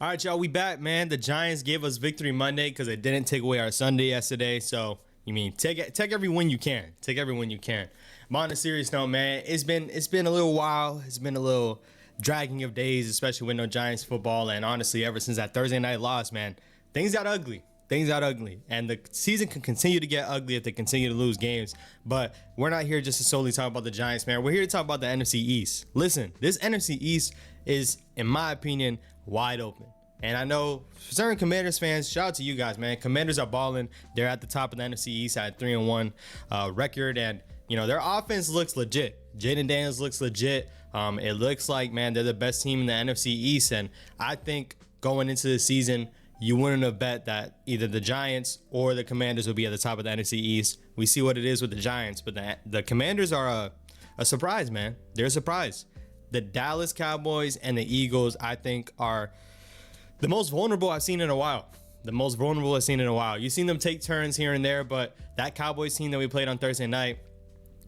All right, y'all, we back, man. The Giants gave us victory Monday because they didn't take away our Sunday yesterday. So, you mean take every win you can. Take every win you can. But on a serious note, man, it's been a little while. It's been a little dragging of days, especially with no Giants football. And honestly, ever since that Thursday night loss, man, things got ugly. Things got ugly. And the season can continue to get ugly if they continue to lose games. But we're not here just to solely talk about the Giants, man. We're here to talk about the NFC East. Listen, this NFC East is, in my opinion, wide open. And I know for certain Commanders fans, shout out to you guys, man. Commanders are balling. They're at the top of the NFC East at 3-1 record. And, you know, their offense looks legit. Jaden Daniels looks legit. It looks like, man, they're the best team in the NFC East. And I think going into the season, you wouldn't have bet that either the Giants or the Commanders would be at the top of the NFC East. We see what it is with the Giants, but the Commanders are a surprise, man. They're a surprise. The Dallas Cowboys and the Eagles, I think, are the most vulnerable I've seen in a while. The most vulnerable I've seen in a while. You've seen them take turns here and there, but that Cowboys team that we played on Thursday night,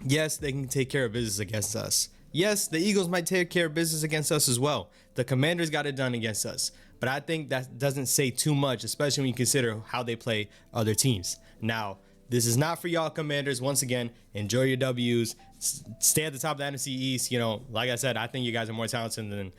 yes, they can take care of business against us. Yes, the Eagles might take care of business against us as well. The Commanders got it done against us. But I think that doesn't say too much, especially when you consider how they play other teams. Now, this is not for y'all Commanders. Once again, enjoy your W's. Stay at the top of the NFC East. You know, like I said, I think you guys are more talented than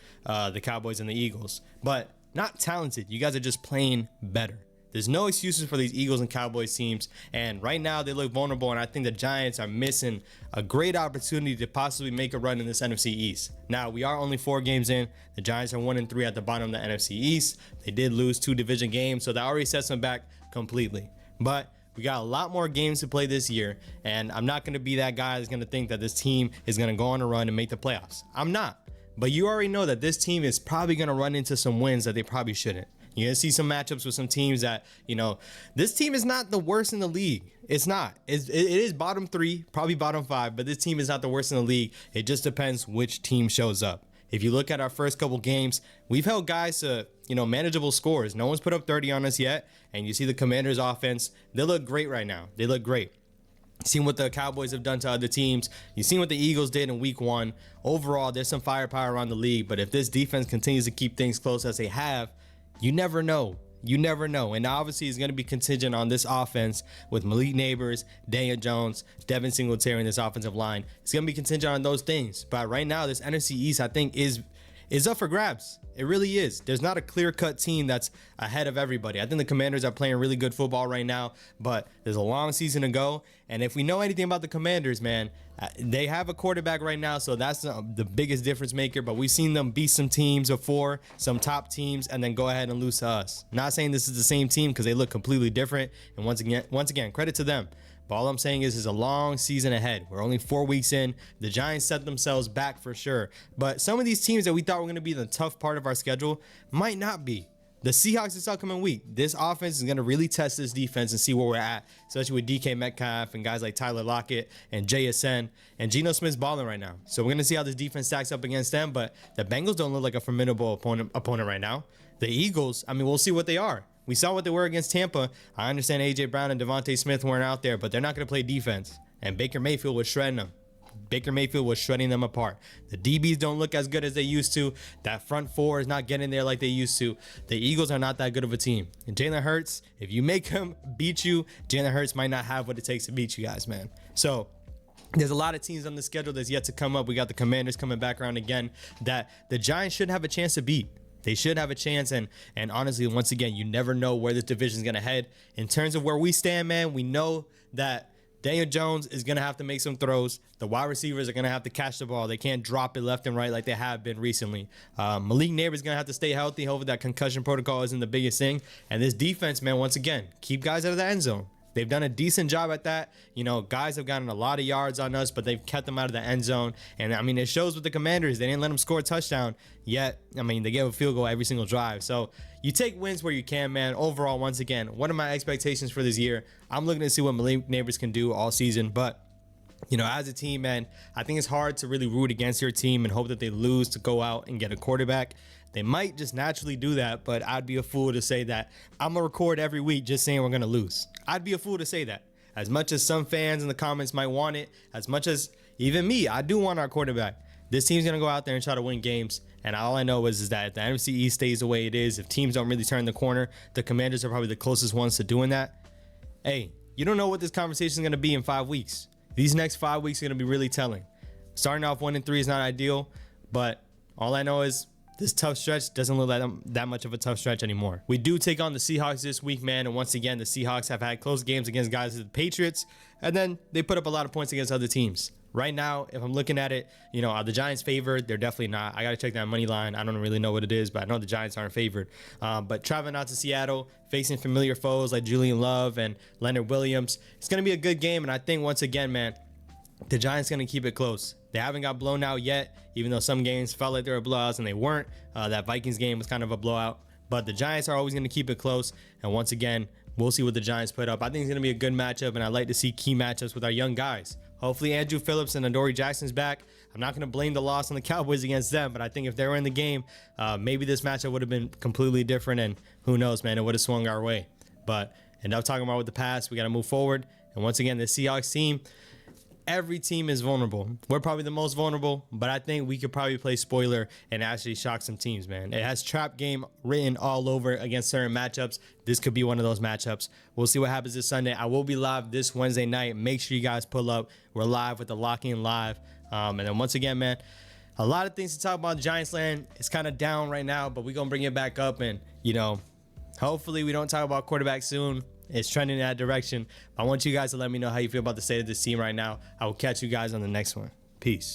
the Cowboys and the Eagles. But not talented. You guys are just playing better. There's no excuses for these Eagles and Cowboys teams. And right now they look vulnerable. And I think the Giants are missing a great opportunity to possibly make a run in this NFC East. Now, we are only 4 games in. The Giants are 1-3 at the bottom of the NFC East. They did lose 2 division games, so that already sets them back completely. But we got a lot more games to play this year. And I'm not going to be that guy that's going to think that this team is going to go on a run and make the playoffs. I'm not. But you already know that this team is probably going to run into some wins that they probably shouldn't. You're going to see some matchups with some teams that, you know, this team is not the worst in the league. It's not. It is bottom 3, probably bottom 5, but this team is not the worst in the league. It just depends which team shows up. If you look at our first couple games, we've held guys to, you know, manageable scores. No one's put up 30 on us yet. And you see the Commanders offense, they look great right now. They look great. Seen what the Cowboys have done to other teams. You've seen what the Eagles did in week 1. Overall, there's some firepower around the league. But if this defense continues to keep things close as they have, you never know. You never know. And obviously, it's going to be contingent on this offense with Malik Neighbors, Daniel Jones, Devin Singletary in this offensive line. It's going to be contingent on those things. But right now, this NFC East, I think, is up for grabs. It really is. There's not a clear-cut team that's ahead of everybody. I think the Commanders are playing really good football right now, but there's a long season to go. And if we know anything about the Commanders, man, they have a quarterback right now, so that's the biggest difference maker. But we've seen them beat some teams before, some top teams, and then go ahead and lose to us. Not saying this is the same team because they look completely different. And once again, credit to them. But all I'm saying is a long season ahead. We're only 4 weeks in. The Giants set themselves back for sure. But some of these teams that we thought were going to be the tough part of our schedule might not be. The Seahawks this upcoming week, this offense is going to really test this defense and see where we're at, especially with DK Metcalf and guys like Tyler Lockett and JSN. And Geno Smith's balling right now. So we're going to see how this defense stacks up against them. But the Bengals don't look like a formidable opponent right now. The Eagles, I mean, we'll see what they are. We saw what they were against Tampa. I understand A.J. Brown and Devontae Smith weren't out there, but they're not going to play defense. And Baker Mayfield was shredding them. Baker Mayfield was shredding them apart. The DBs don't look as good as they used to. That front 4 is not getting there like they used to. The Eagles are not that good of a team. And Jalen Hurts, if you make him beat you, Jalen Hurts might not have what it takes to beat you guys, man. So there's a lot of teams on the schedule that's yet to come up. We got the Commanders coming back around again that the Giants should have a chance to beat. They should have a chance, and honestly, once again, you never know where this division is going to head. In terms of where we stand, man, we know that Daniel Jones is going to have to make some throws. The wide receivers are going to have to catch the ball. They can't drop it left and right like they have been recently. Malik Neighbors is going to have to stay healthy. Hopefully that concussion protocol isn't the biggest thing. And this defense, man, once again, keep guys out of the end zone. They've done a decent job at that. You know, guys have gotten a lot of yards on us, but they've kept them out of the end zone. And, I mean, it shows with the Commanders. They didn't let them score a touchdown, yet, I mean, they gave a field goal every single drive. So you take wins where you can, man. Overall, once again, what are my expectations for this year? I'm looking to see what Malik Neighbors can do all season. But, you know, as a team, man, I think it's hard to really root against your team and hope that they lose to go out and get a quarterback. They might just naturally do that, but I'd be a fool to say that I'm going to record every week just saying we're going to lose. I'd be a fool to say that. As much as some fans in the comments might want it, as much as even me, I do want our quarterback. This team's going to go out there and try to win games. And all I know is that if the NFC East stays the way it is, if teams don't really turn the corner, the Commanders are probably the closest ones to doing that. Hey, you don't know what this conversation is going to be in 5 weeks. These next 5 weeks are going to be really telling. Starting off 1-3 is not ideal, but all I know is this tough stretch doesn't look like that much of a tough stretch anymore. We do take on the Seahawks this week, man. And once again, the Seahawks have had close games against guys like the Patriots, and then they put up a lot of points against other teams. Right now, if I'm looking at it, are the Giants favored? They're definitely not. I got to check that money line. I don't really know what it is, but I know the Giants aren't favored. But traveling out to Seattle, facing familiar foes like Julian Love and Leonard Williams, it's going to be a good game. And I think, once again, man, the Giants going to keep it close. They haven't got blown out yet, even though some games felt like they were blowouts and they weren't. That Vikings game was kind of a blowout. But the Giants are always going to keep it close. And once again, we'll see what the Giants put up. I think it's going to be a good matchup, and I like to see key matchups with our young guys. Hopefully Andrew Phillips and Adoree Jackson's back. I'm not going to blame the loss on the Cowboys against them, but I think if they were in the game, maybe this matchup would have been completely different, and who knows, man, it would have swung our way. But enough talking about with the past. We got to move forward. And once again, the Seahawks team, every team is vulnerable. We're probably the most vulnerable, but I think we could probably play spoiler and actually shock some teams, man. It has trap game written all over against certain matchups. This could be one of those matchups. We'll see what happens this Sunday. I will be live this Wednesday night. Make sure you guys pull up. We're live with the Lock In Live. And then once again, man, a lot of things to talk about. Giants land, it's kind of down right now, but we're going to bring it back up. And, hopefully we don't talk about quarterback soon. It's trending in that direction. I want you guys to let me know how you feel about the state of this team right now. I will catch you guys on the next one. Peace.